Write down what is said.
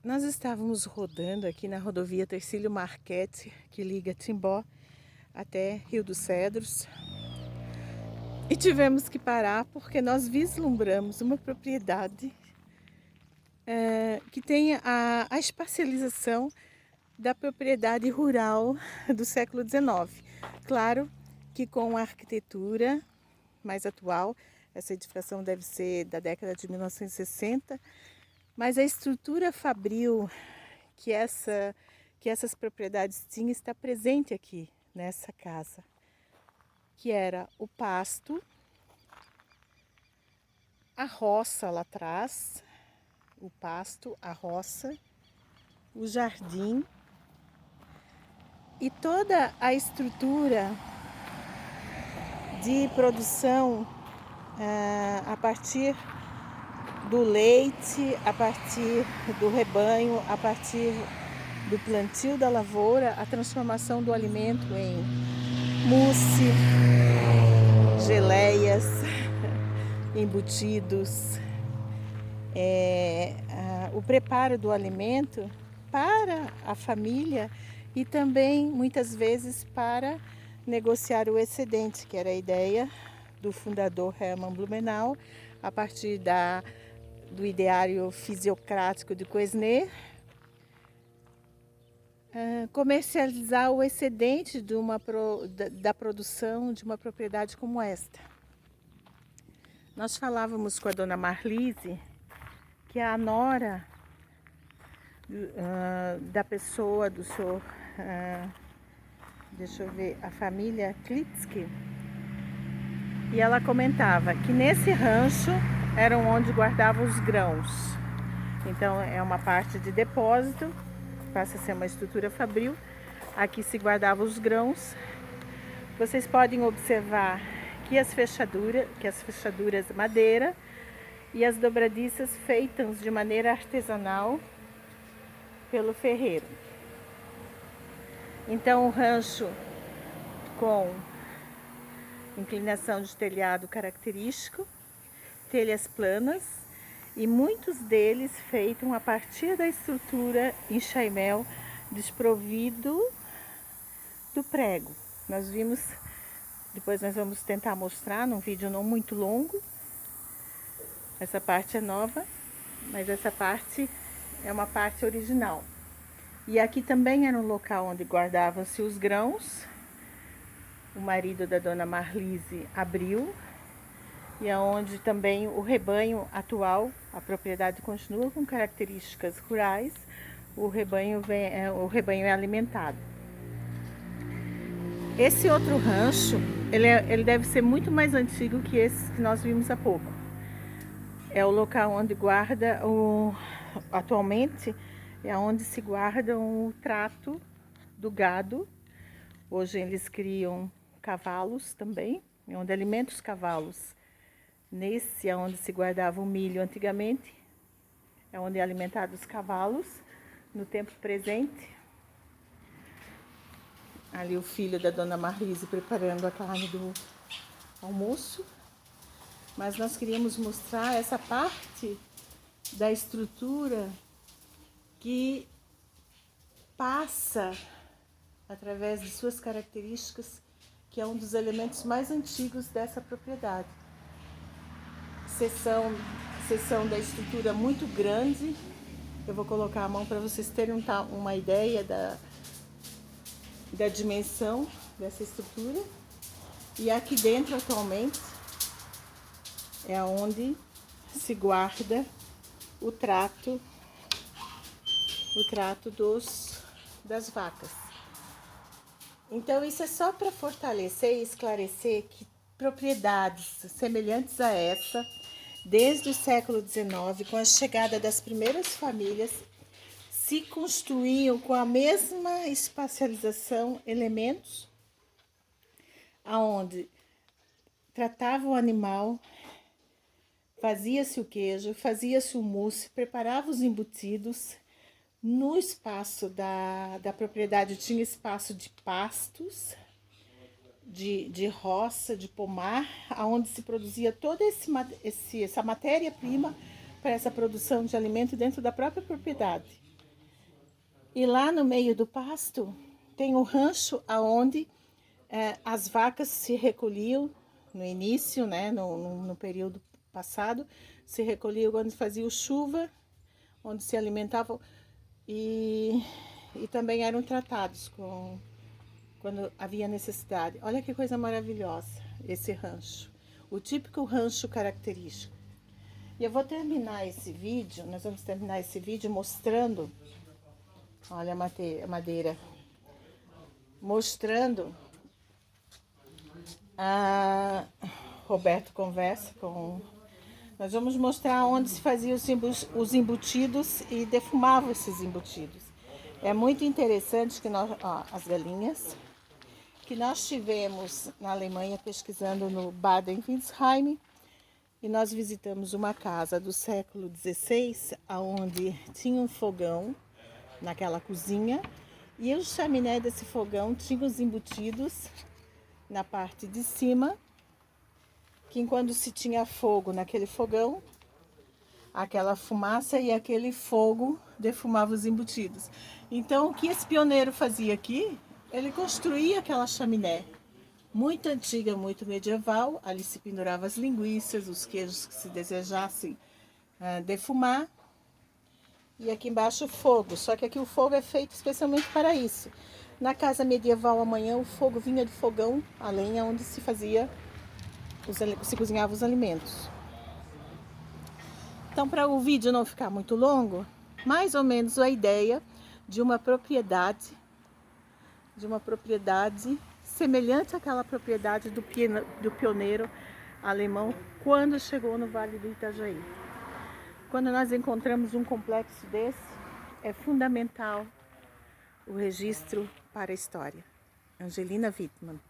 Nós estávamos rodando aqui na rodovia Tercílio Marchetti, que liga Timbó até Rio dos Cedros, e tivemos que parar porque nós vislumbramos uma propriedade que tem a espacialização da propriedade rural do século XIX. Claro que com a arquitetura mais atual, essa edificação deve ser da década de 1960, mas a estrutura fabril que essas propriedades tinham está presente aqui nessa casa, que era o pasto, a roça lá atrás, o pasto, a roça, o jardim e toda a estrutura de produção a partir do leite, a partir do rebanho, a partir do plantio da lavoura, a transformação do alimento em mousse, geleias, embutidos, o preparo do alimento para a família e também muitas vezes para negociar o excedente, que era a ideia do fundador Hermann Blumenau, a partir do ideário fisiocrático de Quesnay, comercializar o excedente da produção de uma propriedade como esta. Nós falávamos com a dona Marlise, que é a nora da pessoa do senhor, deixa eu ver, a família Klitsky, e ela comentava que nesse rancho eram onde guardavam os grãos. Então é uma parte de depósito, passa a ser uma estrutura fabril. Aqui se guardavam os grãos. Vocês podem observar que as fechaduras madeira e as dobradiças feitas de maneira artesanal pelo ferreiro. Então o rancho com inclinação de telhado característico, telhas planas e muitos deles feitos a partir da estrutura em chaimel desprovido do prego. Nós vimos, depois nós vamos tentar mostrar num vídeo não muito longo. Essa parte é nova, mas essa parte é uma parte original. E aqui também era um local onde guardavam-se os grãos. O marido da dona Marlise abriu, e aonde também o rebanho atual, a propriedade continua com características rurais, o rebanho é alimentado. Esse outro rancho, ele deve ser muito mais antigo que esse que nós vimos há pouco. É o local onde atualmente é onde se guarda o trato do gado. Hoje eles criam cavalos também, onde alimentam os cavalos. Nesse é onde se guardava o milho antigamente, é onde é alimentado os cavalos no tempo presente. Ali o filho da dona Marlise preparando a carne do almoço. Mas nós queríamos mostrar essa parte da estrutura que passa através de suas características, que é um dos elementos mais antigos dessa propriedade. Seção da estrutura muito grande. Eu vou colocar a mão para vocês terem uma ideia da dimensão dessa estrutura. E aqui dentro atualmente é onde se guarda o trato das vacas. Então isso é só para fortalecer e esclarecer que propriedades semelhantes a essa, desde o século XIX, com a chegada das primeiras famílias, se construíam com a mesma espacialização, elementos aonde tratava o animal, fazia-se o queijo, fazia-se o mousse, preparava os embutidos. No espaço da propriedade tinha espaço de pastos, de roça, de pomar, onde se produzia toda essa matéria-prima para essa produção de alimento dentro da própria propriedade. E lá no meio do pasto tem o rancho aonde as vacas se recolhiam no início, né, no período passado, se recolhiam quando fazia chuva, onde se alimentavam e também eram tratados quando havia necessidade. Olha que coisa maravilhosa esse rancho, o típico rancho característico. E eu vou terminar esse vídeo, nós vamos terminar esse vídeo mostrando, olha a madeira, mostrando a Roberto conversa com... Nós vamos mostrar onde se fazia os embutidos e defumava esses embutidos. É muito interessante que nós, ó, as galinhas, que nós tivemos na Alemanha pesquisando no Baden-Winsheim, e nós visitamos uma casa do século XVI, onde tinha um fogão naquela cozinha, e o chaminé desse fogão tinha os embutidos na parte de cima, que quando se tinha fogo naquele fogão, aquela fumaça e aquele fogo defumava os embutidos. Então, o que esse pioneiro fazia aqui? Ele construía aquela chaminé muito antiga, muito medieval. Ali se pendurava as linguiças, os queijos que se desejassem defumar. E aqui embaixo o fogo, só que aqui o fogo é feito especialmente para isso. Na casa medieval amanhã o fogo vinha do fogão, a lenha onde se fazia, se cozinhava os alimentos. Então, para o vídeo não ficar muito longo, mais ou menos a ideia de uma propriedade semelhante àquela propriedade do pioneiro alemão quando chegou no Vale do Itajaí. Quando nós encontramos um complexo desse, é fundamental o registro para a história. Angelina Wittmann.